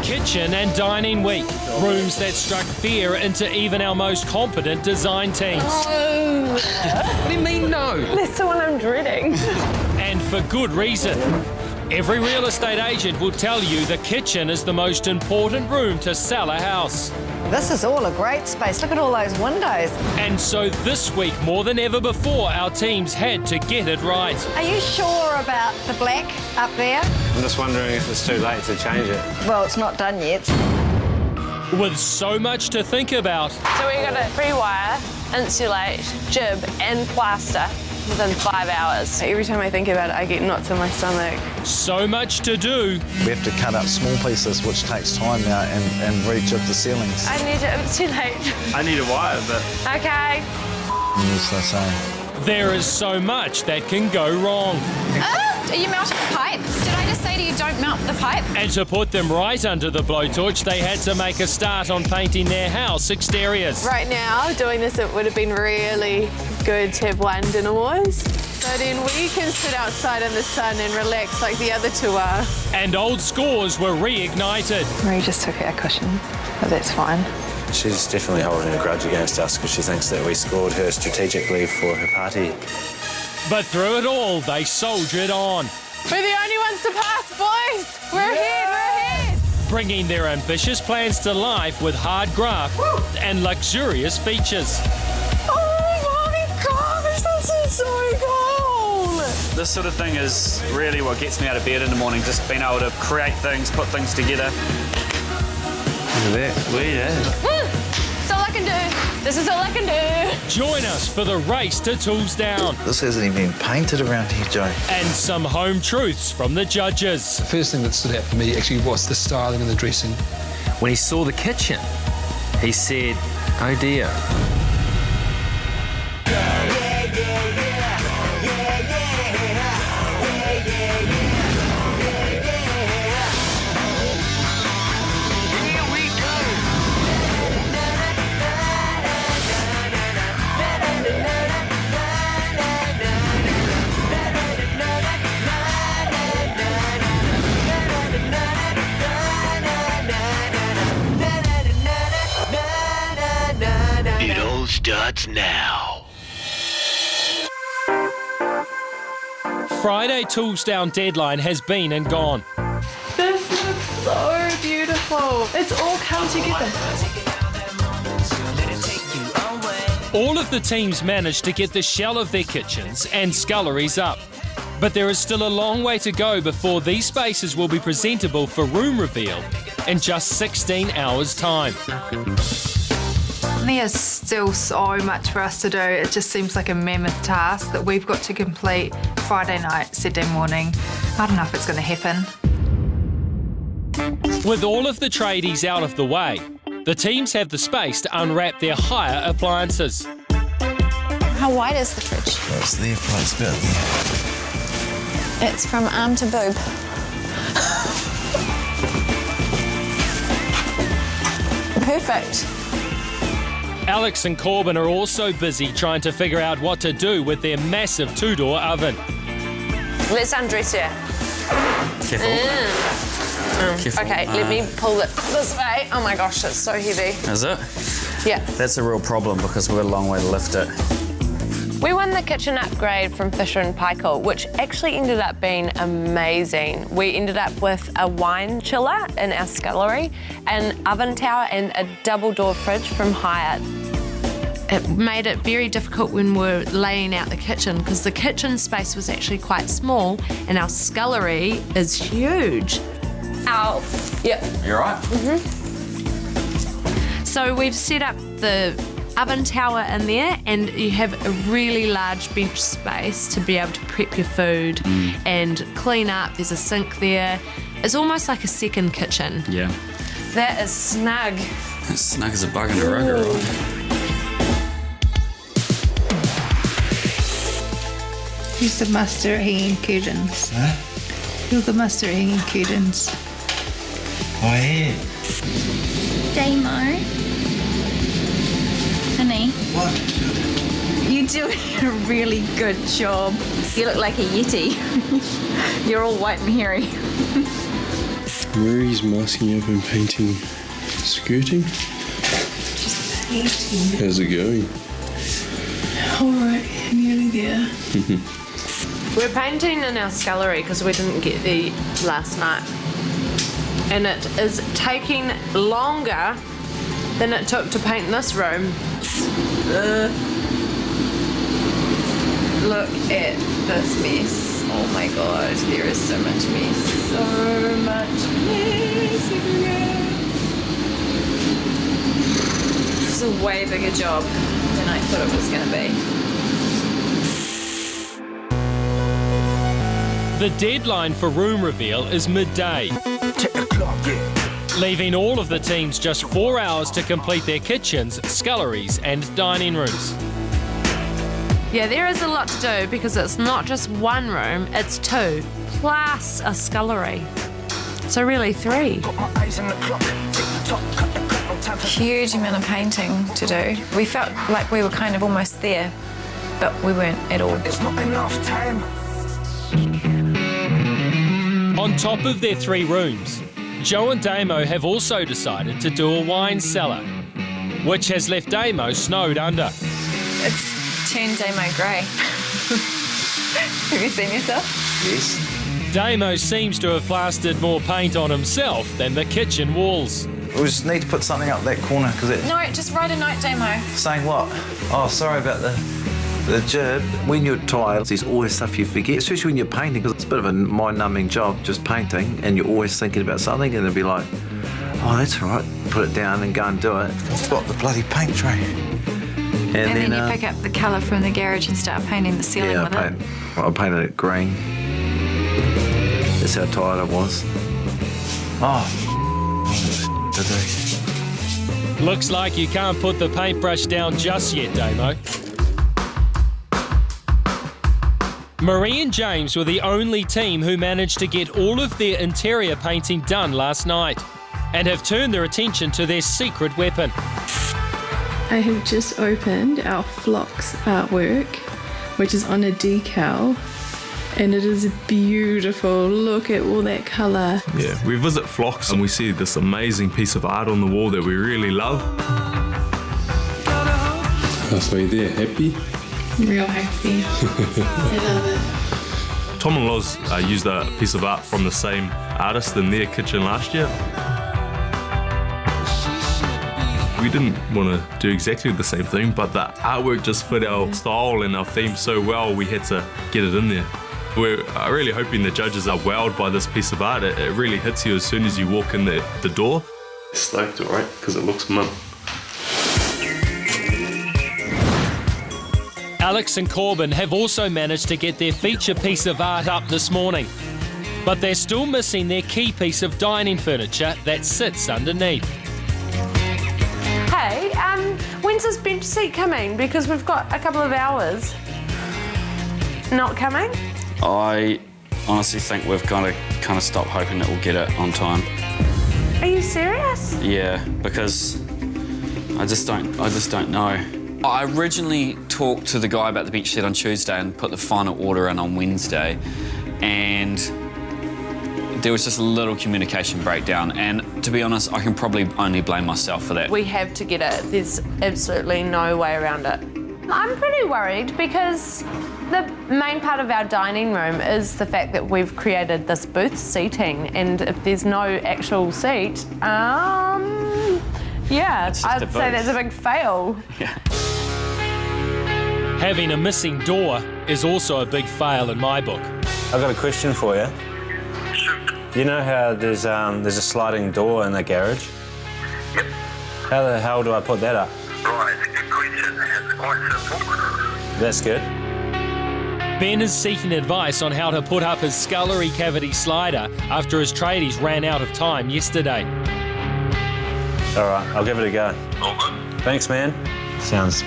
Kitchen and Dining Week. Rooms that struck fear into even our most competent design teams. What do you mean, no? That's the one I'm dreading. And for good reason. Every real estate agent will tell you the kitchen is the most important room to sell a house. This is all a great space. Look at all those windows. And so this week, more than ever before, our teams had to get it right. Are you sure about the black up there? I'm just wondering if it's too late to change it. Well, it's not done yet. With so much to think about. So we got to pre-wire, insulate, jib and plaster within 5 hours. Every time I think about it, I get knots in my stomach. So much to do. We have to cut up small pieces, which takes time now, and re-chip the ceilings. I need to insulate. I need a wire, but... Okay. Yes, they say. There is so much that can go wrong. Are you melting the pipe? Did I just say to you, don't melt the pipe? And to put them right under the blowtorch, they had to make a start on painting their house exteriors. Right now, doing this, it would have been really good to have one dinner wars. So then we can sit outside in the sun and relax like the other two are. And old scores were reignited. Marie just took our cushion, but that's fine. She's definitely holding a grudge against us because she thinks that we scored her strategically for her party. But through it all, they soldiered on. We're the only ones to pass, boys! We're ahead! Bringing their ambitious plans to life with hard graft and luxurious features. Oh my gosh, this is so cool! This sort of thing is really what gets me out of bed in the morning, just being able to create things, put things together. Look at that. Sweet, eh? That's all I can do. This is all I can do. Join us for the race to Tools Down. This hasn't even been painted around here, Joe. And some home truths from the judges. The first thing that stood out for me actually was the styling and the dressing. When he saw the kitchen, he said, oh dear. It all starts now. Friday Tools Down deadline has been and gone. This looks so beautiful. It's all come together. All of the teams managed to get the shell of their kitchens and sculleries up. But there is still a long way to go before these spaces will be presentable for room reveal in just 16 hours' time. There's still so much for us to do. It just seems like a mammoth task that we've got to complete Friday night, Saturday morning. I don't know if it's going to happen. With all of the tradies out of the way, the teams have the space to unwrap their hire appliances. How wide is the fridge? It's there, it's about there. It's from arm to boob. Perfect. Alex and Corbin are also busy trying to figure out what to do with their massive two-door oven. Let's undress her. Careful. Careful. Okay, let me pull it this way. Oh my gosh, it's so heavy. Is it? Yeah. That's a real problem because we've got a long way to lift it. We won the kitchen upgrade from Fisher & Paykel, which actually ended up being amazing. We ended up with a wine chiller in our scullery, an oven tower and a double-door fridge from Hyatt. It made it very difficult when we were laying out the kitchen because the kitchen space was actually quite small and our scullery is huge. Ow. Yep. You're right. So we've set up the oven tower in there and you have a really large bench space to be able to prep your food and clean up. There's a sink there. It's almost like a second kitchen. Yeah. That is snug. It's snug as a bug in a rug, right? Who's the master at hanging curtains? Huh? Who's the master at hanging curtains? Oh, yeah. Damo. Honey. What? You're doing a really good job. You look like a Yeti. You're all white and hairy. Marie's masking up and painting skirting. Just painting. How's it going? Alright, nearly there. We're painting in our scullery because we didn't get there last night. And it is taking longer than it took to paint this room. Look at this mess. Oh my god, there is so much mess. So much mess everywhere. This is a way bigger job than I thought it was going to be. The deadline for room reveal is midday, leaving all of the teams just 4 hours to complete their kitchens, sculleries and dining rooms. Yeah, there is a lot to do because it's not just one room, it's two, plus a scullery. So really 3. Huge amount of painting to do. We felt like we were kind of almost there, but we weren't at all. It's not enough time. On top of their 3 rooms, Joe and Damo have also decided to do a wine cellar, which has left Damo snowed under. It's turned Damo grey. Have you seen yourself? Yes. Damo seems to have plastered more paint on himself than the kitchen walls. We just need to put something up that corner because it. No, just write a note, Damo. Saying what? Oh, sorry about the jib. When you're tired, there's always stuff you forget, especially when you're painting, because it's a bit of a mind-numbing job, just painting, and you're always thinking about something, and it'll be like, oh, that's all right. Put it down and go and do it. Spot the bloody paint tray. And then you pick up the colour from the garage and start painting the ceiling with it. I painted it green. That's how tired I was. Oh. Looks like you can't put the paintbrush down just yet, Damo. Marie and James were the only team who managed to get all of their interior painting done last night and have turned their attention to their secret weapon. I have just opened our Phlox artwork, which is on a decal, and it is beautiful. Look at all that colour. Yeah, we visit Phlox and we see this amazing piece of art on the wall that we really love. Halfway there, happy? Real happy. I love it. Tom and Loz used a piece of art from the same artist in their kitchen last year. We didn't want to do exactly the same thing, but the artwork just fit our style and our theme so well, we had to get it in there. We're really hoping the judges are wowed by this piece of art. It really hits you as soon as you walk in the door. Stoked, all right, because it looks mint. Alex and Corbin have also managed to get their feature piece of art up this morning, but they're still missing their key piece of dining furniture that sits underneath. Hey, when's this bench seat coming? Because we've got a couple of hours. Not coming? I honestly think we've got to kind of stop hoping that we'll get it on time. Are you serious? Yeah, because I just don't know. I originally talked to the guy about the bench set on Tuesday and put the final order in on Wednesday, and there was just a little communication breakdown, and to be honest, I can probably only blame myself for that. We have to get it. There's absolutely no way around it. I'm pretty worried because the main part of our dining room is the fact that we've created this booth seating, and if there's no actual seat, yeah, I'd say that's a big fail. Yeah. Having a missing door is also a big fail in my book. I've got a question for you. You know how there's a sliding door in the garage? Yep. How the hell do I put that up? Right, it's a good question. It's quite simple. That's good. Ben is seeking advice on how to put up his scullery cavity slider after his tradies ran out of time yesterday. All right, I'll give it a go. All good. Thanks, man. Sounds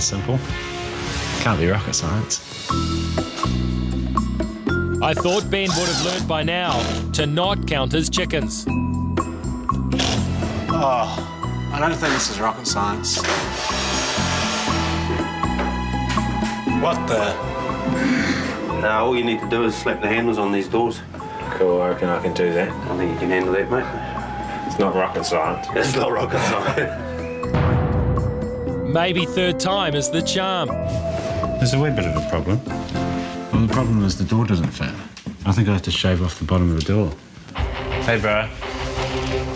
simple. Can't be rocket science. I thought Ben would have learnt by now to not count his chickens. Oh, I don't think this is rocket science. What the? Now all you need to do is slap the handles on these doors. Cool, I reckon I can do that. I think you can handle that, mate. It's not rocket science. It's not rocket science. Maybe third time is the charm. There's a wee bit of a problem. Well, the problem is the door doesn't fit. I think I have to shave off the bottom of the door. Hey, bro.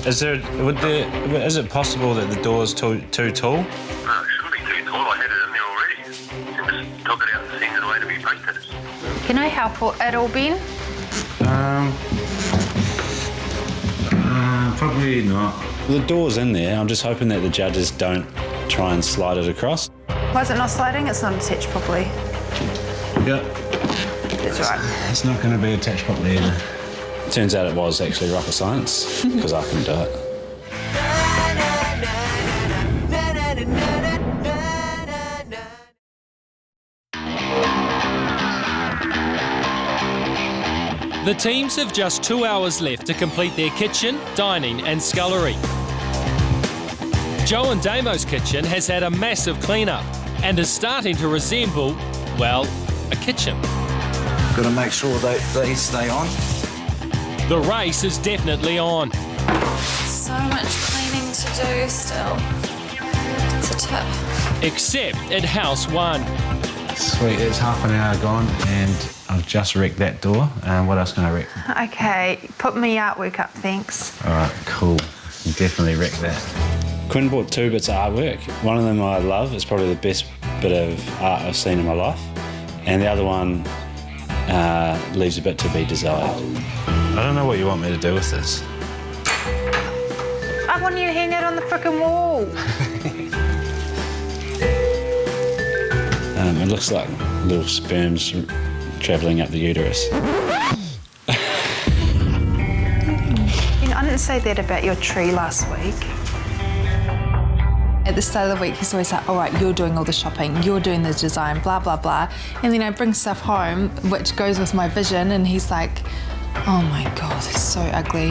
Is it possible that the door's too tall? No, it shouldn't be too tall. I had it in there already. You just took it out and sent it away to be painted. Can I help at all, Ben? Probably not. The door's in there. I'm just hoping that the judges don't try and slide it across. Why is it not sliding? It's not attached properly. Yeah. That's right. It's not going to be attached properly either. Turns out it was actually rocket science, because I can do it. The teams have just 2 hours left to complete their kitchen, dining and scullery. Joe and Damo's kitchen has had a massive clean-up and is starting to resemble, well, a kitchen. Got to make sure they stay on. The race is definitely on. So much cleaning to do still. It's a tip. Except at House 1. Sweet, it's half an hour gone and I've just wrecked that door. What else can I wreck? Okay, put me artwork up, thanks. All right, cool. Definitely wreck that. Quinn bought 2 bits of artwork. One of them I love. It's probably the best bit of art I've seen in my life. And the other one leaves a bit to be desired. I don't know what you want me to do with this. I want you to hang it on the frickin' wall. It looks like little sperms travelling up the uterus. You know, I didn't say that about your tree last week. At the start of the week, he's always like, all right, you're doing all the shopping, you're doing the design, blah, blah, blah. And then I bring stuff home, which goes with my vision, and he's like, oh my God, it's so ugly.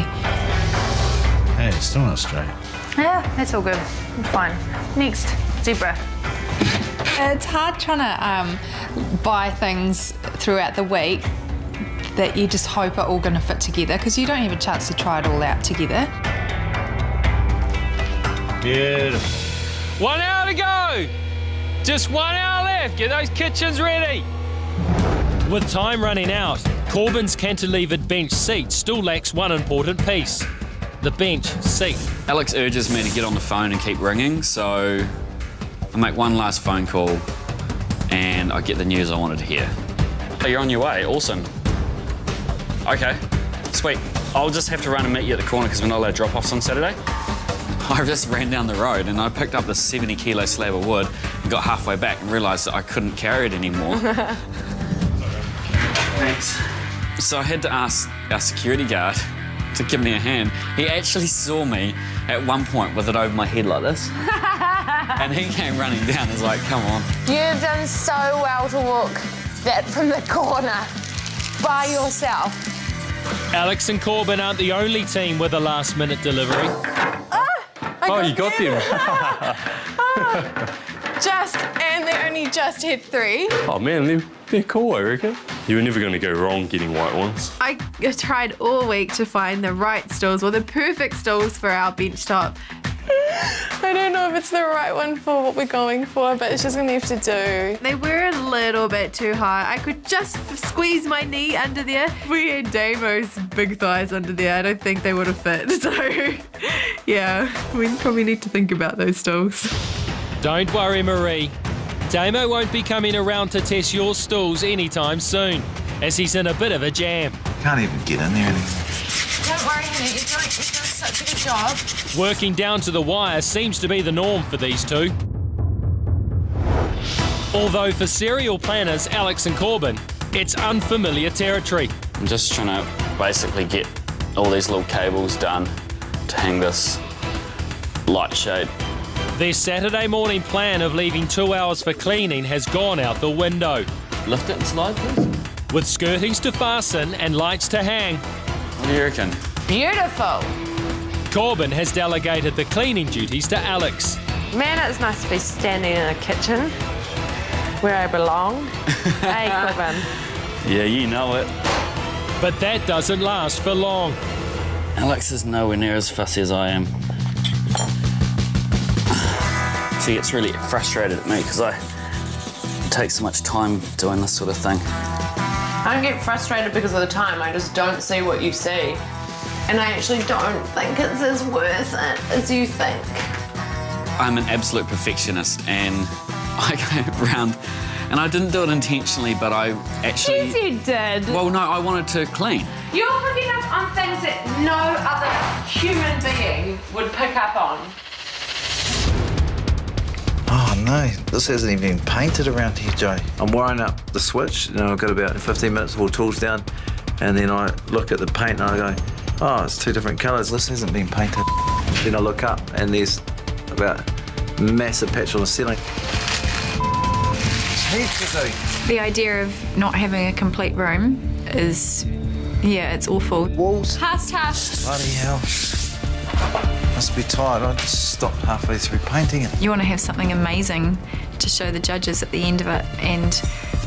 Hey, it's still not straight. Yeah, that's all good. I'm fine. Next, zebra. It's hard trying to buy things throughout the week that you just hope are all going to fit together because you don't have a chance to try it all out together. Beautiful. 1 hour to go! Just 1 hour left. Get those kitchens ready. With time running out, Corbyn's cantilevered bench seat still lacks one important piece. The bench seat. Alex urges me to get on the phone and keep ringing, so I make one last phone call and I get the news I wanted to hear. Oh, you're on your way, awesome. Okay, sweet. I'll just have to run and meet you at the corner because we're not allowed drop-offs on Saturday. I just ran down the road and I picked up this 70-kilo slab of wood and got halfway back and realised that I couldn't carry it anymore. Thanks. So I had to ask our security guard to give me a hand. He actually saw me at one point with it over my head like this. And he came running down and was like, come on. You've done so well to walk that from the corner by yourself. Alex and Corbyn aren't the only team with a last-minute delivery. You got them. And they only just hit 3. Oh man, they're cool, I reckon. You were never going to go wrong getting white ones. I tried all week to find the right stalls or the perfect stalls for our bench top. I don't know if it's the right one for what we're going for, but it's just going to have to do. They were a little bit too high. I could just squeeze my knee under there. We had Damo's big thighs under there. I don't think they would have fit. So, yeah, we probably need to think about those stalls. Don't worry, Marie. Damo won't be coming around to test your stools anytime soon, as he's in a bit of a jam. Can't even get in there anymore. Don't worry, honey, you're doing such a good job. Working down to the wire seems to be the norm for these two. Although for serial planners Alex and Corbyn, it's unfamiliar territory. I'm just trying to basically get all these little cables done to hang this light shade. Their Saturday morning plan of leaving 2 hours for cleaning has gone out the window. Lift it and slide, please. With skirtings to fasten and lights to hang. What do you reckon? Beautiful. Corbyn has delegated the cleaning duties to Alex. Man, it's nice to be standing in a kitchen where I belong. Hey, Corbyn. Yeah, you know it. But that doesn't last for long. Alex is nowhere near as fussy as I am. She gets really frustrated at me because I take so much time doing this sort of thing. I don't get frustrated because of the time, I just don't see what you see. And I actually don't think it's as worth it as you think. I'm an absolute perfectionist, and I go around, and I didn't do it intentionally, but I actually... Yes, you did. Well, no, I wanted to clean. You're picking up on things that no other human being would pick up on. Oh no, this hasn't even been painted around here, Joe. I'm wiring up the switch, and I've got about 15 minutes of all tools down, and then I look at the paint and I go, oh, it's 2 different colours, this hasn't been painted. Then I look up and there's about a massive patch on the ceiling. The idea of not having a complete room is, yeah, it's awful. Walls. Hush, hush. Bloody hell. Must be tired. I just stopped halfway through painting it. You want to have something amazing to show the judges at the end of it, and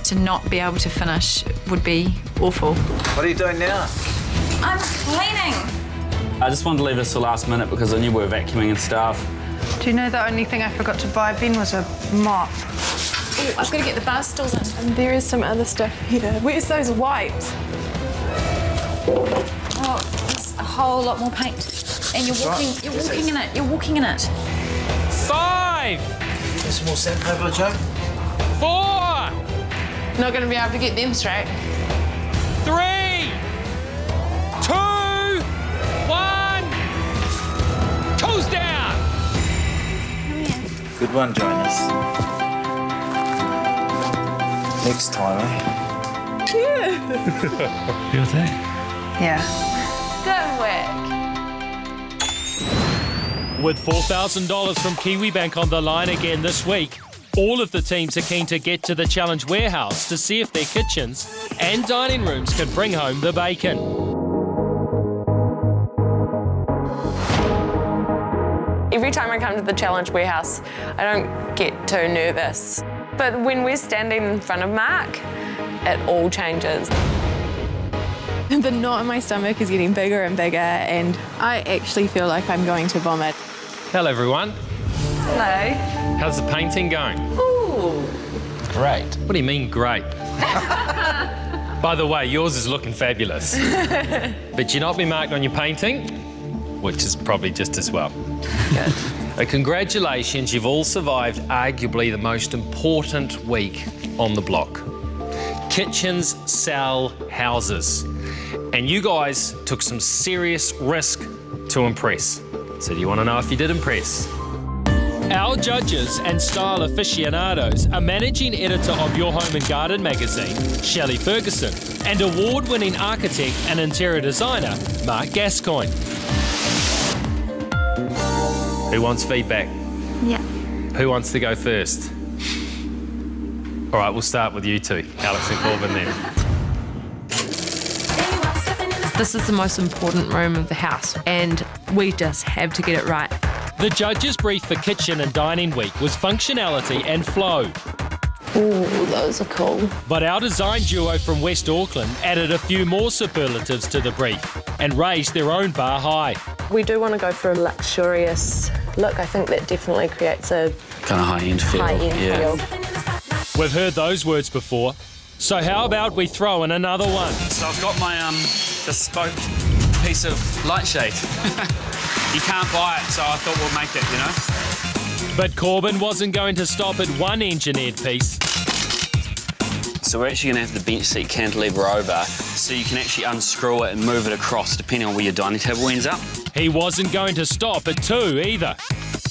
to not be able to finish would be awful. What are you doing now? I'm cleaning. I just wanted to leave this till last minute because I knew we were vacuuming and stuff. Do you know the only thing I forgot to buy, Ben, was a mop? Oh, I've got to get the bar stools in. And there is some other stuff here. Where's those wipes? Oh, there's a whole lot more paint. And you're walking in it. You're walking in it. 5. There's some more sandpaper, Joe. 4. Not going to be able to get them straight. 3, 2, 1. Tools down. Good one, Jonas. Next time, eh? Yeah. Feel that? Yeah. Good work. With $4,000 from KiwiBank on the line again this week, all of the teams are keen to get to the Challenge Warehouse to see if their kitchens and dining rooms can bring home the bacon. Every time I come to the Challenge Warehouse, I don't get too nervous. But when we're standing in front of Mark, it all changes. The knot in my stomach is getting bigger and bigger, and I actually feel like I'm going to vomit. Hello, everyone. Hello. How's the painting going? Ooh. Great. What do you mean, great? By the way, yours is looking fabulous. But you're not been marked on your painting, which is probably just as well. Good. Congratulations, you've all survived arguably the most important week on the block. Kitchens sell houses. And you guys took some serious risk to impress. So do you want to know if you did impress? Our judges and style aficionados are managing editor of Your Home and Garden magazine, Shelley Ferguson, and award-winning architect and interior designer, Mark Gascoigne. Who wants feedback? Yeah. Who wants to go first? All right, we'll start with you two, Alex and Corbin then. This is the most important room of the house, and we just have to get it right. The judges' brief for Kitchen and Dining Week was functionality and flow. Ooh, those are cool. But our design duo from West Auckland added a few more superlatives to the brief and raised their own bar high. We do want to go for a luxurious look. I think that definitely creates a Kind of high-end feel. feel. We've heard those words before, so how about we throw in another one? So I've got my bespoke piece of light shade. You can't buy it, so I thought we'll make it, you know? But Corbin wasn't going to stop at one engineered piece. So we're actually going to have the bench seat cantilever over so you can actually unscrew it and move it across depending on where your dining table ends up. He wasn't going to stop at 2 either.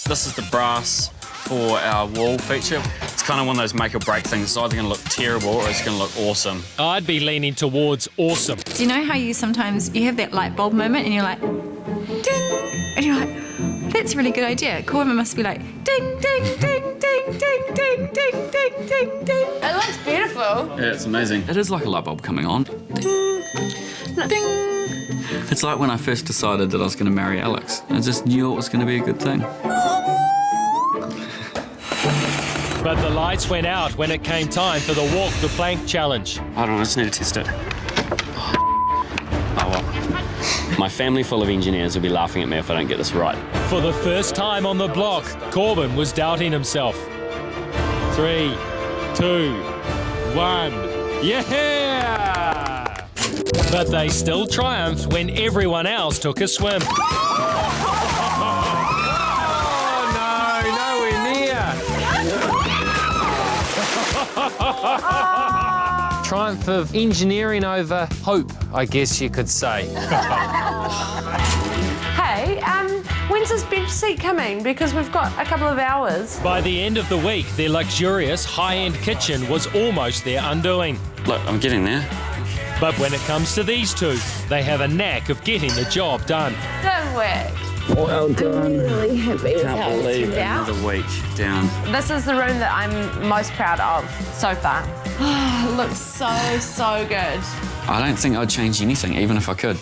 This is the brass for our wall feature. It's kind of one of those make or break things. It's either going to look terrible or it's going to look awesome. I'd be leaning towards awesome. Do you know how you sometimes you have that light bulb moment and you're like, ding, and you're like, that's a really good idea. Corbin must be like, ding, ding, ding, ding, ding, ding, ding, ding, ding, ding. It looks beautiful. Yeah, it's amazing. It is like a light bulb coming on. Ding, ding. It's like when I first decided that I was going to marry Alex. I just knew it was going to be a good thing. But the lights went out when it came time for the Walk the Plank challenge. Hold on, I just need to test it. My family full of engineers will be laughing at me if I don't get this right. For the first time on the block, Corbin was doubting himself. 3, 2, 1, yeah! But they still triumphed when everyone else took a swim. Triumph of engineering over hope, I guess you could say. Hey, when's this bench seat coming? Because we've got a couple of hours. By the end of the week, their luxurious, high-end kitchen was almost their undoing. Look, I'm getting there. But when it comes to these two, they have a knack of getting the job done. Good work. Well done. I'm really happy with how Can't it's believe turned out. another week down. This is the room that I'm most proud of so far. It looks so good. I don't think I'd change anything, even if I could.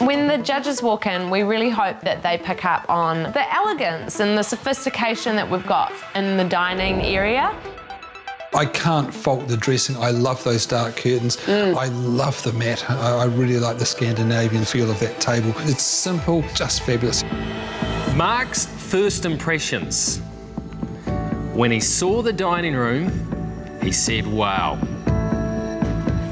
When the judges walk in, we really hope that they pick up on the elegance and the sophistication that we've got in the dining area. I can't fault the dressing. I love those dark curtains. I love the mat. I really like the Scandinavian feel of that table. It's simple, just fabulous. Mark's first impressions. When he saw the dining room, he said, wow.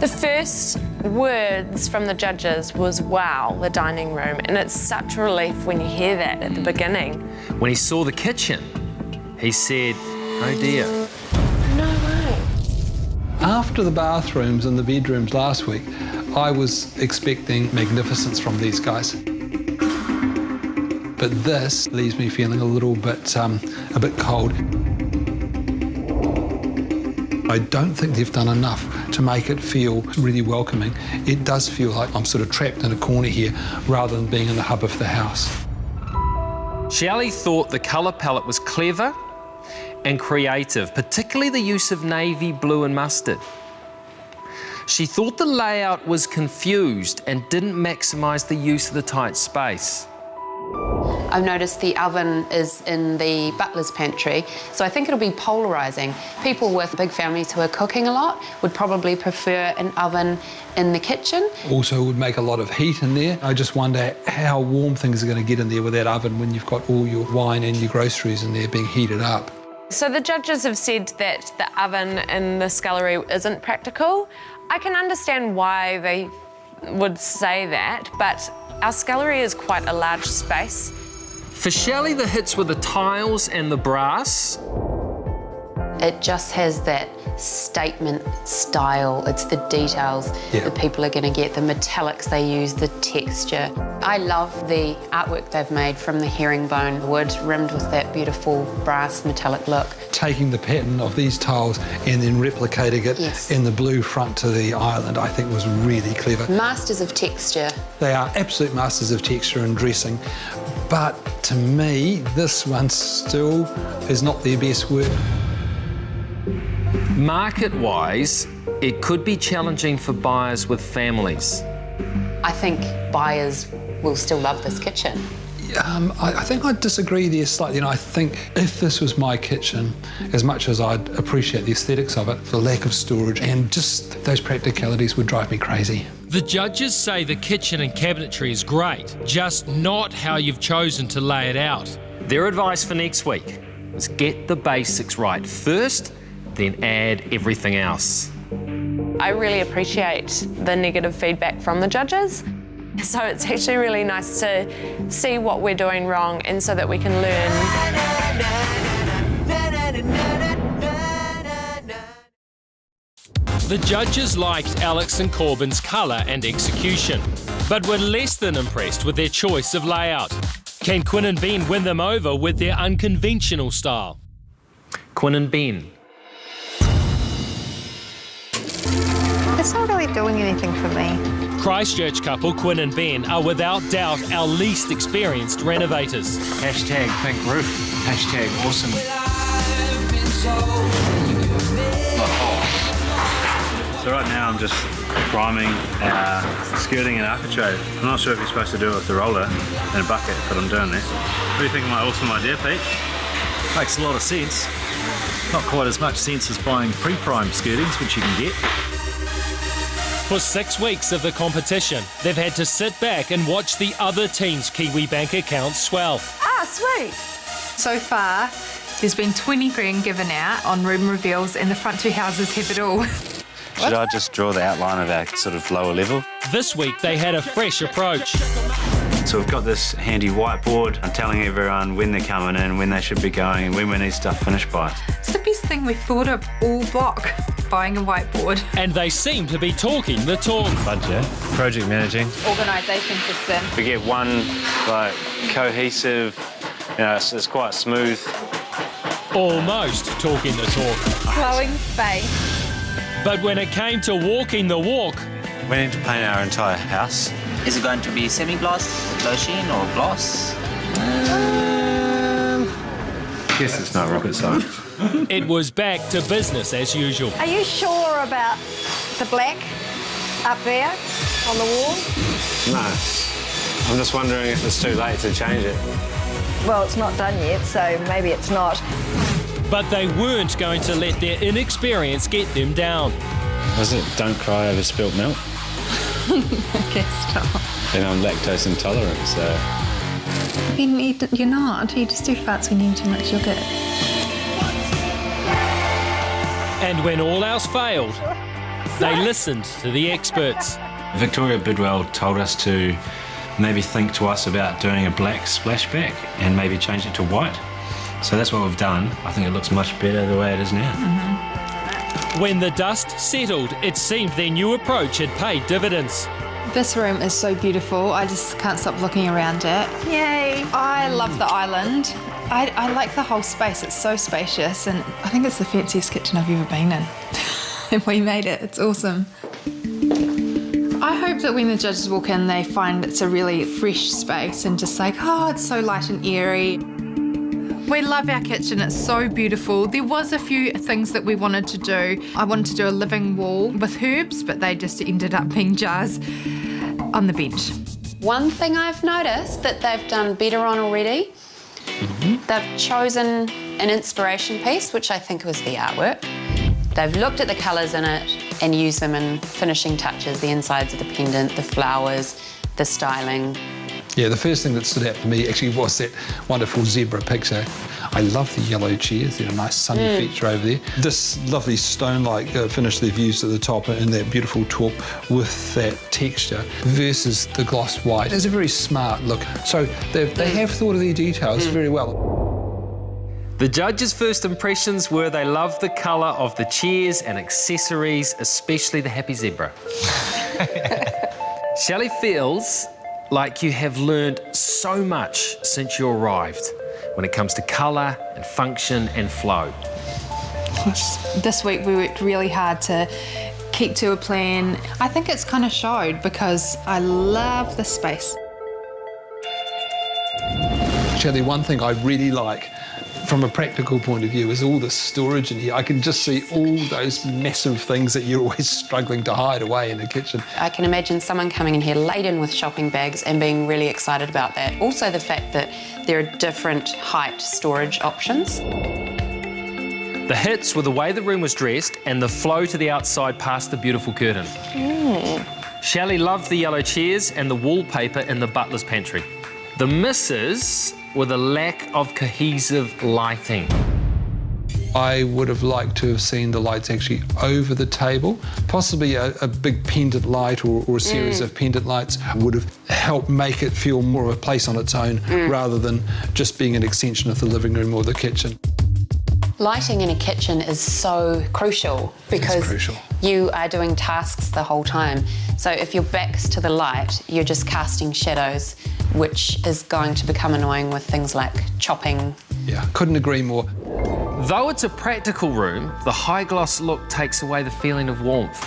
The first words from the judges was, wow, the dining room. And it's such a relief when you hear that at the beginning. When he saw the kitchen, he said, oh dear. No way. After the bathrooms and the bedrooms last week, I was expecting magnificence from these guys. But this leaves me feeling a little bit cold. I don't think they've done enough to make it feel really welcoming. It does feel like I'm sort of trapped in a corner here rather than being in the hub of the house. Shelley thought the colour palette was clever and creative, particularly the use of navy blue and mustard. She thought the layout was confused and didn't maximise the use of the tight space. I've noticed the oven is in the butler's pantry, so I think it'll be polarising. People with big families who are cooking a lot would probably prefer an oven in the kitchen. Also, it would make a lot of heat in there. I just wonder how warm things are going to get in there with that oven when you've got all your wine and your groceries in there being heated up. So the judges have said that the oven in the scullery isn't practical. I can understand why they would say that, but our scullery is quite a large space. For Shelley, the hits were the tiles and the brass. It just has that statement style. It's the details that people are going to get, the metallics they use, the texture. I love the artwork they've made from the herringbone wood rimmed with that beautiful brass metallic look. Taking the pattern of these tiles and then replicating it in the blue front to the island, I think was really clever. Masters of texture. They are absolute masters of texture and dressing, but to me, this one still is not their best work. Market-wise, it could be challenging for buyers with families. I think buyers will still love this kitchen. I think I'd disagree there slightly. I think if this was my kitchen, as much as I'd appreciate the aesthetics of it, the lack of storage and just those practicalities would drive me crazy. The judges say the kitchen and cabinetry is great, just not how you've chosen to lay it out. Their advice for next week is get the basics right first, then add everything else. I really appreciate the negative feedback from the judges. So it's actually really nice to see what we're doing wrong and so that we can learn. The judges liked Alex and Corbin's colour and execution, but were less than impressed with their choice of layout. Can Quinn and Ben win them over with their unconventional style? Quinn and Ben. It's not really doing anything for me. Christchurch couple Quinn and Ben are without doubt our least experienced renovators. Hashtag pink roof. Hashtag awesome. So right now I'm just priming, skirting an architrave. I'm not sure if you're supposed to do it with the roller and a bucket, but I'm doing that. What do you think of my awesome idea, Pete? Makes a lot of sense. Not quite as much sense as buying pre-primed skirtings, which you can get. For 6 weeks of the competition, they've had to sit back and watch the other team's Kiwi Bank accounts swell. Ah, sweet. So far, there's been 20 grand given out on room reveals, and the front two houses have it all. Should I just draw the outline of our sort of lower level? This week, they had a fresh approach. So we've got this handy whiteboard. I'm telling everyone when they're coming in, when they should be going, and when we need stuff finished by. It's the best thing we've thought of all block, buying a whiteboard. And they seem to be talking the talk. Budget, project managing. Organisation system. We get one cohesive, it's quite smooth. Almost talking the talk. Flowing space. But when it came to walking the walk, We need to paint our entire house. Is it going to be semi-gloss, low sheen, or gloss? I guess it's not rocket science. it was back to business as usual. Are you sure about the black up there on the wall? No. I'm just wondering if it's too late to change it. Well, it's not done yet, so maybe it's not. But they weren't going to let their inexperience get them down. Was it don't cry over spilt milk? Okay, stop. And I'm lactose intolerant, so... You're not. You just do farts when you eat too much yogurt. And when all else failed, they listened to the experts. Victoria Bidwell told us to maybe think twice about doing a black splashback and maybe change it to white. So that's what we've done. I think it looks much better the way it is now. When the dust settled, it seemed their new approach had paid dividends. This room is so beautiful. I just can't stop looking around it. Yay! I love the island. I like the whole space. It's so spacious, and I think it's the fanciest kitchen I've ever been in. And we made it. It's awesome. I hope that when the judges walk in, they find it's a really fresh space and just like, oh, it's so light and airy. We love our kitchen, it's so beautiful. There was a few things that we wanted to do. I wanted to do a living wall with herbs, but they just ended up being jars on the bench. One thing I've noticed that they've done better on already, they've chosen an inspiration piece, which I think was the artwork. They've looked at the colours in it and used them in finishing touches, the insides of the pendant, the flowers, the styling. Yeah, the first thing that stood out for me actually was that wonderful zebra picture. I love the yellow chairs. They're a nice sunny feature over there. This lovely stone-like finish they've used at the top and that beautiful taupe with that texture versus the gloss white. It's a very smart look. So they have thought of their details very well. The judges' first impressions were they loved the colour of the chairs and accessories, especially the happy zebra. Shelley feels like you have learned so much since you arrived when it comes to colour and function and flow. This week we worked really hard to keep to a plan. I think it's kind of showed because I love the space. Shelley, one thing I really like from a practical point of view is all the storage in here. I can just see all those massive things that you're always struggling to hide away in the kitchen. I can imagine someone coming in here laden with shopping bags and being really excited about that. Also the fact that there are different height storage options. The hits were the way the room was dressed and the flow to the outside past the beautiful curtain. Shelley loved the yellow chairs and the wallpaper in the butler's pantry. The misses were the lack of cohesive lighting. I would have liked to have seen the lights actually over the table. Possibly a big pendant light or a series of pendant lights would have helped make it feel more of a place on its own rather than just being an extension of the living room or the kitchen. Lighting in a kitchen is so crucial because you are doing tasks the whole time. So if your back's to the light, you're just casting shadows, which is going to become annoying with things like chopping. Yeah, couldn't agree more. Though it's a practical room, the high gloss look takes away the feeling of warmth.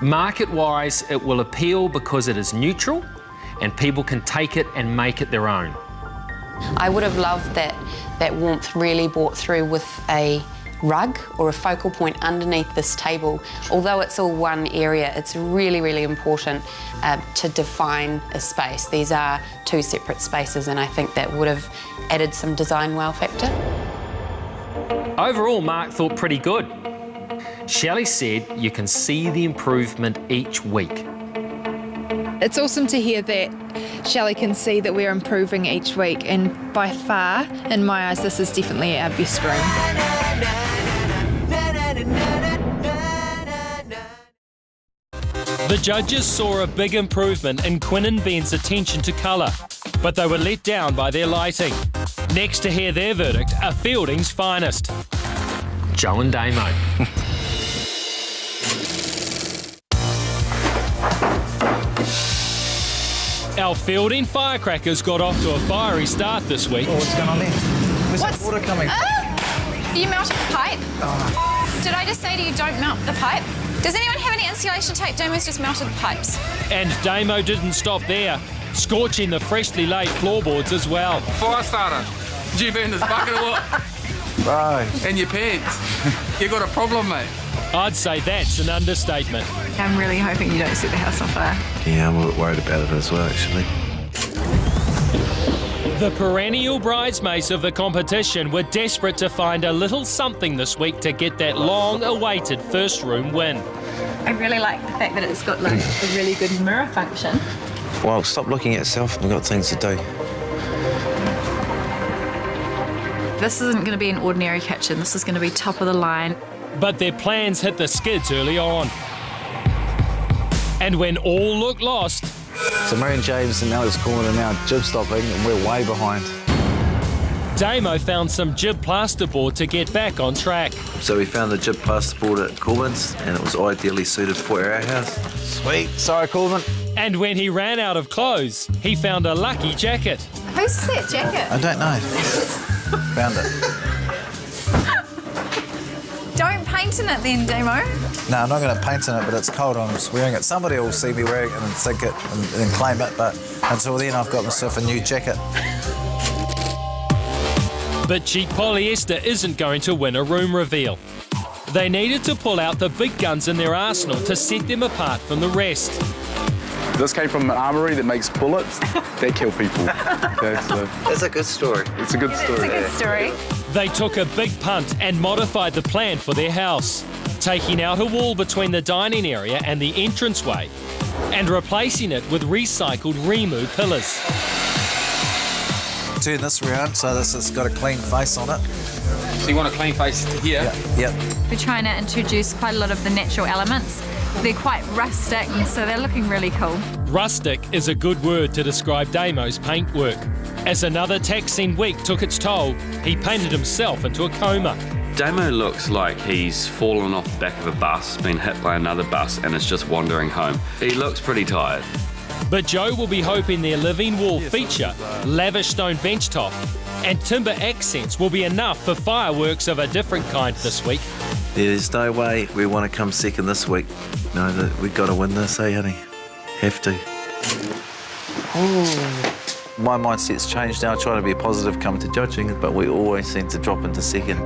Market-wise, it will appeal because it is neutral and people can take it and make it their own. I would have loved that warmth really brought through with a rug or a focal point underneath this table. Although it's all one area, it's really, really important to define a space. These are two separate spaces, and I think that would have added some design wow factor. Overall, Mark thought pretty good. Shelley said you can see the improvement each week. It's awesome to hear that Shelley can see that we're improving each week, and by far, in my eyes, this is definitely our best room. The judges saw a big improvement in Quinn and Ben's attention to colour, but they were let down by their lighting. Next to hear their verdict are Fielding's finest. Joe and Damo. Our Fielding Firecrackers got off to a fiery start this week. Oh, what's going on there? Where's What's that water coming? You melted the pipe? Did I just say to you, don't melt the pipe? Does anyone have any insulation tape? Damo's just melted the pipes. And Damo didn't stop there, scorching the freshly laid floorboards as well. Fire starter. Did you burn this bucket or what? Right. And your pants. You got a problem, mate. I'd say that's an understatement. I'm really hoping you don't set the house on fire. Yeah, I'm a bit worried about it as well, actually. The perennial bridesmaids of the competition were desperate to find a little something this week to get that long-awaited first room win. I really like the fact that it's got like a really good mirror function. Well, stop looking at yourself. We've got things to do. This isn't going to be an ordinary kitchen. This is going to be top of the line. But their plans hit the skids early on. And when all looked lost... So Mary and James and Alex Corman are now jib stopping and we're way behind. Damo found some jib plasterboard to get back on track. So we found the jib plasterboard at Corman's and it was ideally suited for our house. Sweet. Sorry, Corman. And when he ran out of clothes, he found a lucky jacket. Who's that jacket? I don't know. Found it. Don't paint in it then, Damo. No, I'm not going to paint in it, but it's cold. I'm just wearing it. Somebody will see me wearing it and think it and claim it, but until then, I've got myself a new jacket. But cheap polyester isn't going to win a room reveal. They needed to pull out the big guns in their arsenal to set them apart from the rest. This came from an armoury that makes bullets that kill people. That's a good story. It's a good story. It's a good story. They took a big punt and modified the plan for their house, taking out a wall between the dining area and the entranceway and replacing it with recycled Rimu pillars. Turn this around so this has got a clean face on it. So you want a clean face here? Yep. We're trying to introduce quite a lot of the natural elements. They're quite rustic, so they're looking really cool. Rustic is a good word to describe Damo's paintwork. As another taxing week took its toll, he painted himself into a coma. Damo looks like he's fallen off the back of a bus, been hit by another bus, and is just wandering home. He looks pretty tired. But Joe will be hoping their living wall feature, lavish stone benchtop, and timber accents will be enough for fireworks of a different kind this week. There's no way we want to come second this week. No, that we've got to win this, eh, honey? Have to. My mindset's changed now. I try to be positive come to judging, but we always seem to drop into second.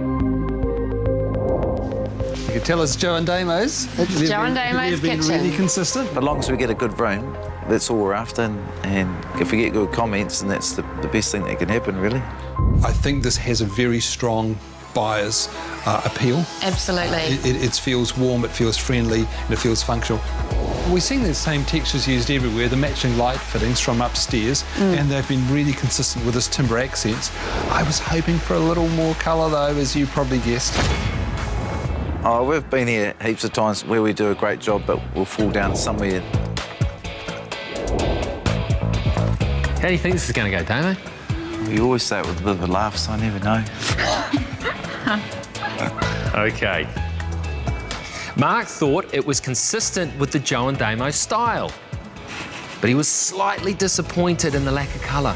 You can tell it's Joe and Damo's. It's Joe and Damo's They've been kitchen. really consistent. As long as we get a good room, that's all we're after. And if we get good comments, then that's the best thing that can happen, really. I think this has a very strong buyer's appeal. Absolutely. It feels warm, it feels friendly, and it feels functional. We're seeing the same textures used everywhere, the matching light fittings from upstairs, and they've been really consistent with this timber accents. I was hoping for a little more colour though, as you probably guessed. Oh, we've been here heaps of times where we do a great job, but we'll fall down somewhere. How do you think this is going to go, Damo? You always say it with a bit of a laugh, so I never know. Okay. Mark thought it was consistent with the Joe and Damo style, but he was slightly disappointed in the lack of colour.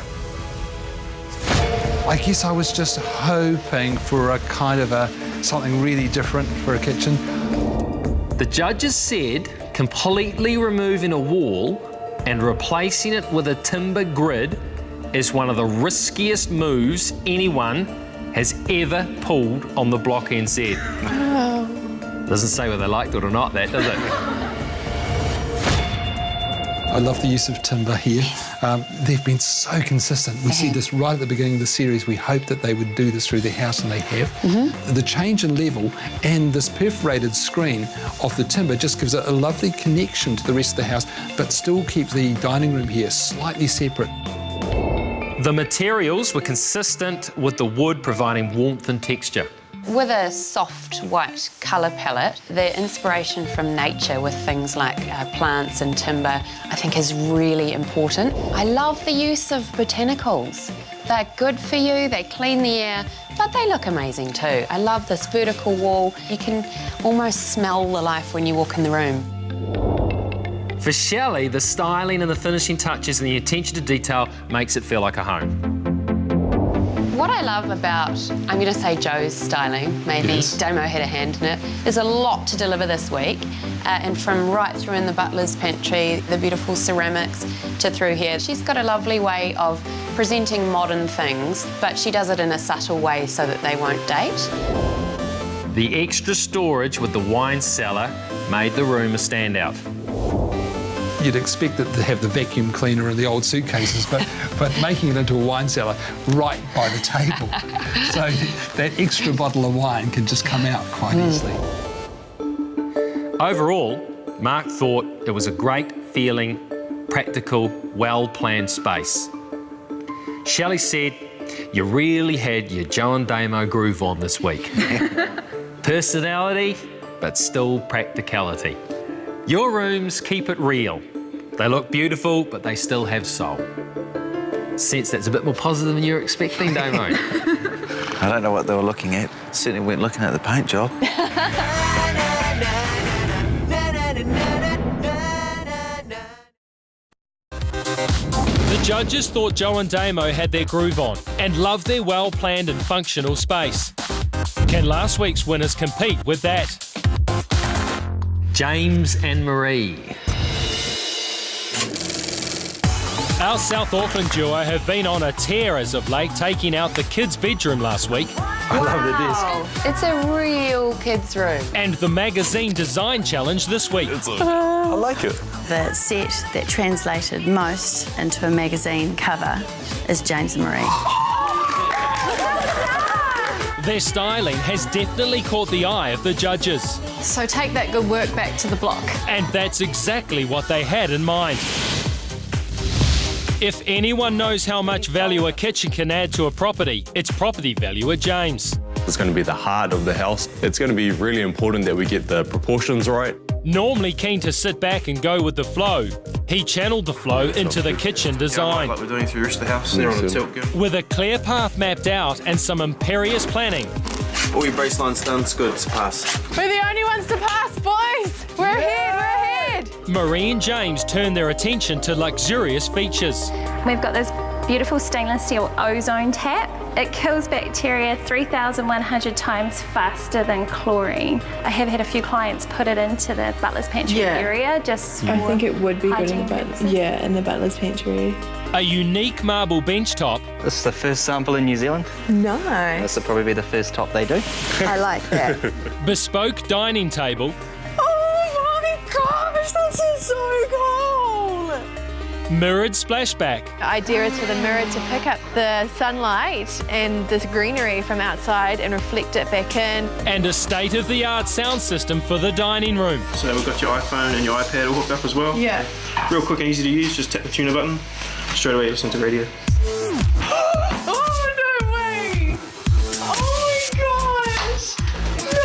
I guess I was just hoping for a kind of something really different for a kitchen. The judges said completely removing a wall and replacing it with a timber grid is one of the riskiest moves anyone has ever pulled on the Block NZ. Doesn't say whether they liked it or not, that, does it? I love the use of timber here. They've been so consistent. We see this right at the beginning of the series. We hoped that they would do this through their house, and they have. The change in level and this perforated screen of the timber just gives it a lovely connection to the rest of the house, but still keeps the dining room here slightly separate. The materials were consistent with the wood, providing warmth and texture. With a soft white colour palette, the inspiration from nature with things like plants and timber, I think is really important. I love the use of botanicals. They're good for you, they clean the air, but they look amazing too. I love this vertical wall. You can almost smell the life when you walk in the room. For Shelley, the styling and the finishing touches and the attention to detail makes it feel like a home. What I love about, I'm going to say Joe's styling, maybe Damo had a hand in it, there's a lot to deliver this week. And from right through in the butler's pantry, the beautiful ceramics, to through here. She's got a lovely way of presenting modern things, but she does it in a subtle way so that they won't date. The extra storage with the wine cellar made the room a standout. You'd expect it to have the vacuum cleaner and the old suitcases, but making it into a wine cellar right by the table. So that extra bottle of wine can just come out quite easily. Overall, Mark thought it was a great feeling, practical, well-planned space. Shelley said, you really had your Joe and Damo groove on this week. Personality, but still practicality. Your rooms keep it real. They look beautiful, but they still have soul. Sense that's a bit more positive than you were expecting, Damo. I don't know what they were looking at. Certainly weren't looking at the paint job. The judges thought Joe and Damo had their groove on and loved their well-planned and functional space. Can last week's winners compete with that? James and Marie. Our South Auckland duo have been on a tear as of late, taking out the kids' bedroom last week. I love the desk. It's a real kids' room. And the magazine design challenge this week. I like it. The set that translated most into a magazine cover is James and Marie. Their styling has definitely caught the eye of the judges. So take that good work back to the block. And that's exactly what they had in mind. If anyone knows how much value a kitchen can add to a property, it's property valuer James. It's going to be the heart of the house. It's going to be really important that we get the proportions right. Normally keen to sit back and go with the flow, he channeled the flow into the kitchen design. Like we're doing through the rest of the house, they're on the tilt good. With a clear path mapped out and some imperious planning. All your baseline's done, it's good, it's a pass. We're the only ones to pass, boys! We're ahead, we're ahead! Marie and James turned their attention to luxurious features. We've got this beautiful stainless steel ozone tap. It kills bacteria 3,100 times faster than chlorine. I have had a few clients put it into the butler's pantry area just for I think it would be good in hygiene in the butler's pantry. A unique marble bench top. This is the first sample in New Zealand. Nice. This will probably be the first top they do. I like that. Bespoke dining table. Oh my gosh, this is so cool! Mirrored splashback. The idea is for the mirror to pick up the sunlight and this greenery from outside and reflect it back in. And a state-of-the-art sound system for the dining room. So we've got your iPhone and your iPad all hooked up as well. Yeah. Real quick and easy to use, just tap the tuner button. Straight away listen to radio. Oh, no way! Oh my gosh! No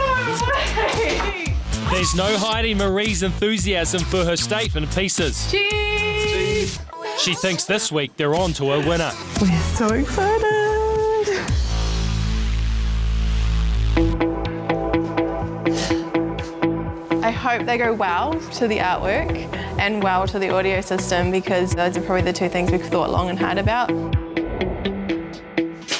way! There's no hiding Marie's enthusiasm for her statement pieces. Cheese! She thinks this week they're on to a winner. We're so excited. I hope they go well to the artwork and well to the audio system, because those are probably the two things we've thought long and hard about.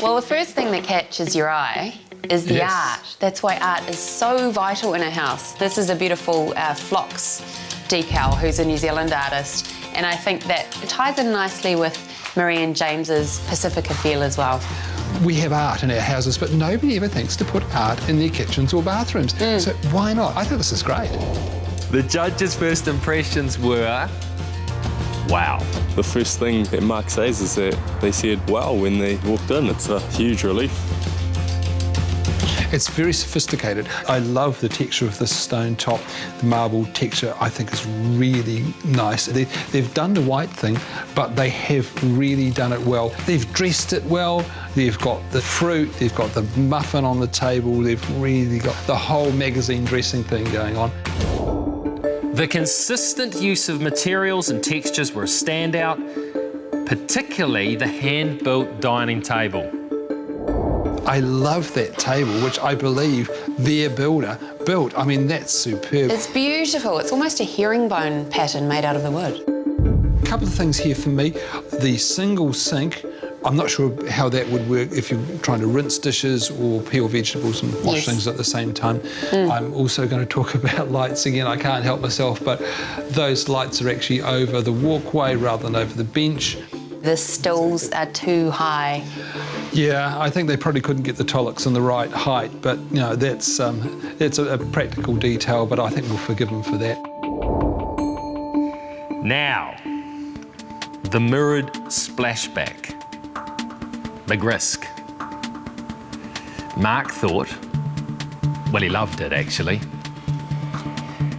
Well, the first thing that catches your eye is the art. That's why art is so vital in a house. This is a beautiful Phlox decal, who's a New Zealand artist, and I think that it ties in nicely with Marie and James's Pacifica feel as well. We have art in our houses, but nobody ever thinks to put art in their kitchens or bathrooms. So why not? I think this is great. The judges' first impressions were Wow. The first thing that Mark says is that they said, wow, when they walked in. It's a huge relief. It's very sophisticated. I love the texture of this stone top. The marble texture, I think, is really nice. They've done the white thing, but they have really done it well. They've dressed it well. They've got the fruit, they've got the muffin on the table. They've really got the whole magazine dressing thing going on. The consistent use of materials and textures were a standout, particularly the hand-built dining table. I love that table, which I believe their builder built. I mean, that's superb. It's beautiful. It's almost a herringbone pattern made out of the wood. A couple of things here for me. The single sink, I'm not sure how that would work if you're trying to rinse dishes or peel vegetables and wash things at the same time. I'm also going to talk about lights again. I can't help myself, but those lights are actually over the walkway rather than over the bench. The stools are too high. Yeah, I think they probably couldn't get the Tollocs in the right height, but you know, that's a practical detail, but I think we'll forgive them for that. Now, the mirrored splashback. Big risk. Mark thought, well, he loved it actually.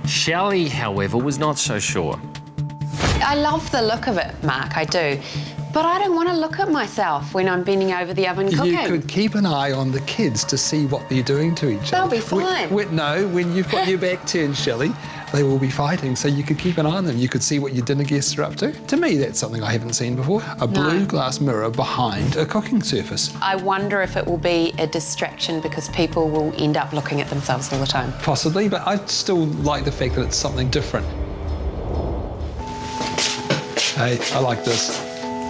Shelley, however, was not so sure. I love the look of it, Mark, I do. But I don't want to look at myself when I'm bending over the oven cooking. You could keep an eye on the kids to see what they're doing to each other. They'll be fine. No, when you've got your back turned, Shelley, they will be fighting, so you could keep an eye on them. You could see what your dinner guests are up to. To me, that's something I haven't seen before. A blue glass mirror behind a cooking surface. I wonder if it will be a distraction because people will end up looking at themselves all the time. Possibly, but I still like the fact that it's something different. Hey, I like this.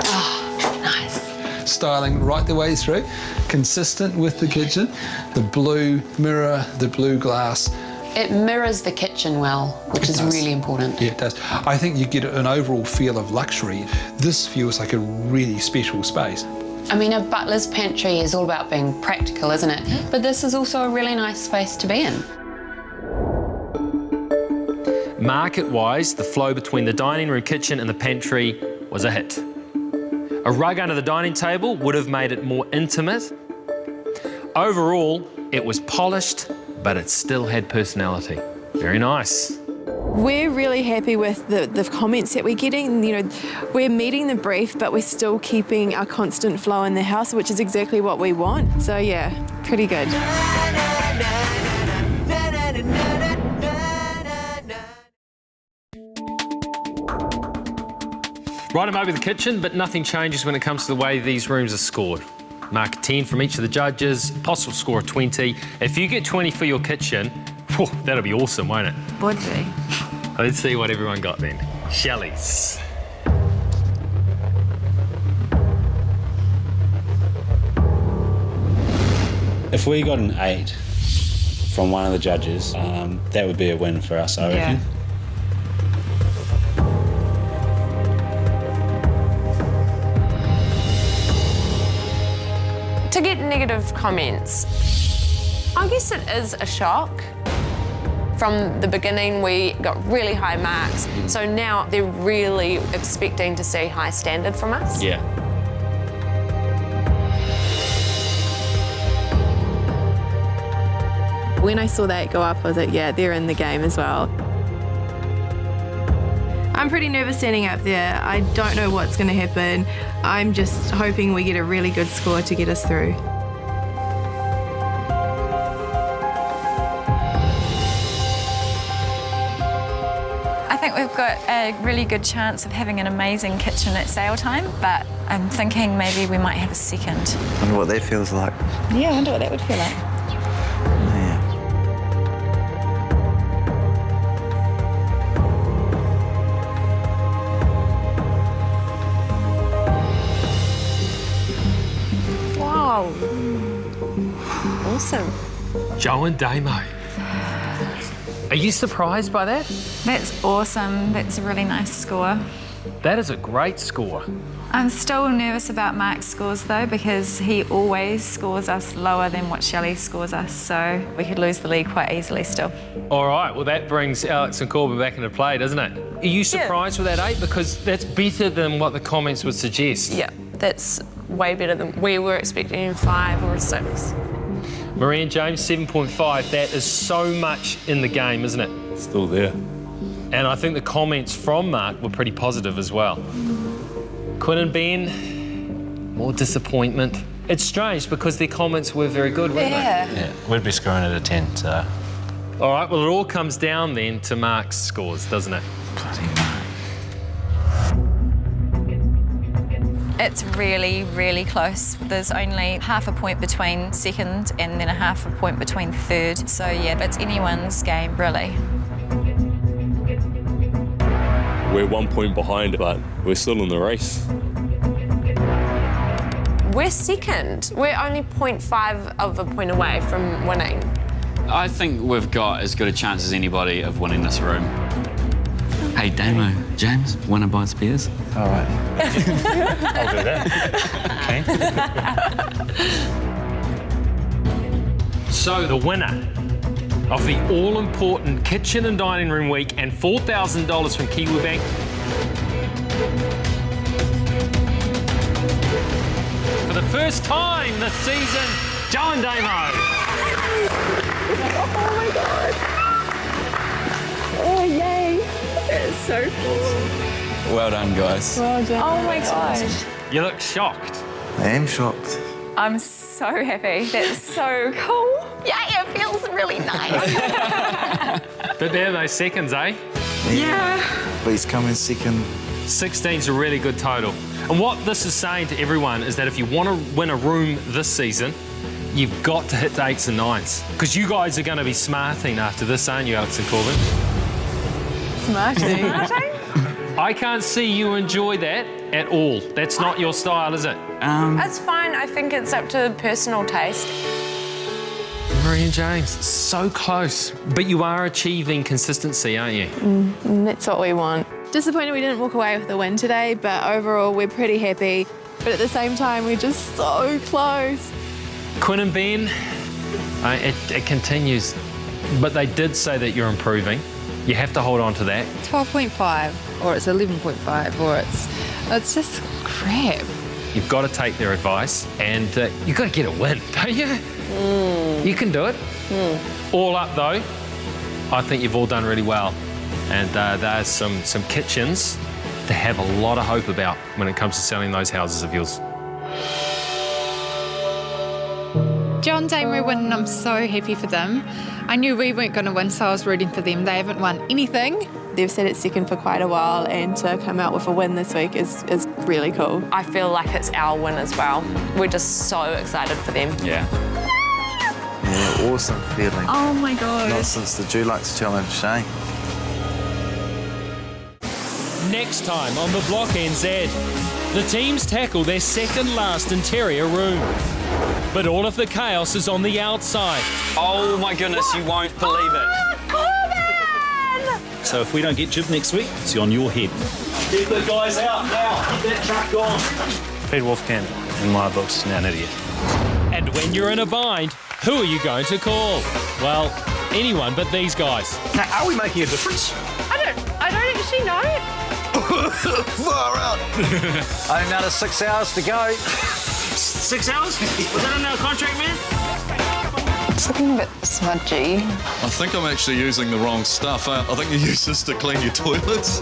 Oh, nice. Styling right the way through, consistent with the kitchen. The blue mirror, the blue glass. It mirrors the kitchen well, which is really important. Yeah, it does. I think you get an overall feel of luxury. This feels like a really special space. I mean, a butler's pantry is all about being practical, isn't it? But this is also a really nice space to be in. Market-wise, the flow between the dining room, kitchen and the pantry was a hit. A rug under the dining table would have made it more intimate. Overall, it was polished, but it still had personality. Very nice. We're really happy with the comments that we're getting. You know, we're meeting the brief, but we're still keeping our constant flow in the house, which is exactly what we want. So yeah, pretty good. Right, I'm over the kitchen, but nothing changes when it comes to the way these rooms are scored. Mark 10 from each of the judges, possible score of 20. If you get 20 for your kitchen, whew, that'll be awesome, won't it? Would be. Let's see what everyone got then. Shelley's. If we got an 8 from one of the judges, that would be a win for us, I reckon. To get negative comments, I guess it is a shock. From the beginning, we got really high marks, so now they're really expecting to see high standard from us. Yeah. When I saw that go up, I was like, yeah, they're in the game as well. I'm pretty nervous standing up there. I don't know what's going to happen. I'm just hoping we get a really good score to get us through. I think we've got a really good chance of having an amazing kitchen at sale time, but I'm thinking maybe we might have a second. I wonder what that feels like. Yeah, I wonder what that would feel like. Wow. Awesome. Joe and Damo. Are you surprised by that? That's awesome. That's a really nice score. That is a great score. I'm still nervous about Mark's scores though, because he always scores us lower than what Shelley scores us, so we could lose the lead quite easily still. All right, well, that brings Alex and Corbin back into play, doesn't it? Are you surprised with that 8? Because that's better than what the comments would suggest. Yeah, that's way better than we were expecting, 5 or 6. Marie and James, 7.5. That is so much in the game, isn't it? Still there. And I think the comments from Mark were pretty positive as well. Quinn and Ben, more disappointment. It's strange because their comments were very good, weren't they? Yeah, we'd be scoring at a 10, so. All right, well, it all comes down then to Mark's scores, doesn't it? It's really, really close. There's only half a point between second and then a half a point between third. So yeah, it's anyone's game, really. We're 1 point behind, but we're still in the race. We're second. We're only 0.5 of a point away from winning. I think we've got as good a chance as anybody of winning this room. Hey, Damo, James, wanna buy spears? All right. I'll do that. Okay. So the winner of the all-important Kitchen and Dining Room Week and $4,000 from KiwiBank. For the first time this season, Joe and Damo. Oh my God. Oh, yay. That's so cool. Well done, guys. Well done. Oh my gosh. You look shocked. I am shocked. I'm so happy. That's so cool. Yeah, it feels really nice. But there are those seconds, eh? Yeah. But he's coming second. 16's a really good total. And what this is saying to everyone is that if you want to win a room this season, you've got to hit the 8s and 9s. Because you guys are going to be smarting after this, aren't you, Alex and Corbin? Smarting. I can't see you enjoy that at all. That's not your style, is it? That's fine. I think it's up to personal taste. Marie and James, so close. But you are achieving consistency, aren't you? That's what we want. Disappointed we didn't walk away with the win today, but overall we're pretty happy. But at the same time, we're just so close. Quinn and Ben, it continues. But they did say that you're improving. You have to hold on to that. 12.5 or it's 11.5 or it's just crap. You've got to take their advice and you've got to get a win, don't you? You can do it. All up though, I think you've all done really well. And there's some kitchens to have a lot of hope about when it comes to selling those houses of yours. Joe and Damo win and I'm so happy for them. I knew we weren't going to win, so I was rooting for them. They haven't won anything. They've sat at second for quite a while, and to come out with a win this week is really cool. I feel like it's our win as well. We're just so excited for them. Yeah. Yeah, awesome feeling. Oh my God. Not since the Dulux Challenge, eh? Next time on the Block NZ, the teams tackle their second last interior room. But all of the chaos is on the outside. Oh my goodness, you won't believe it. Corbin! So if we don't get Jib next week, it's on your head. Get the guys out now. Get that truck gone. Pete Wolfkamp, in my books, is now an idiot. And when you're in a bind, who are you going to call? Well, anyone but these guys. Now, are we making a difference? I don't actually know. Far out. Only another 6 hours to go. 6 hours? Was that in our contract, man? It's looking a bit smudgy. I think I'm actually using the wrong stuff. I think you use this to clean your toilets.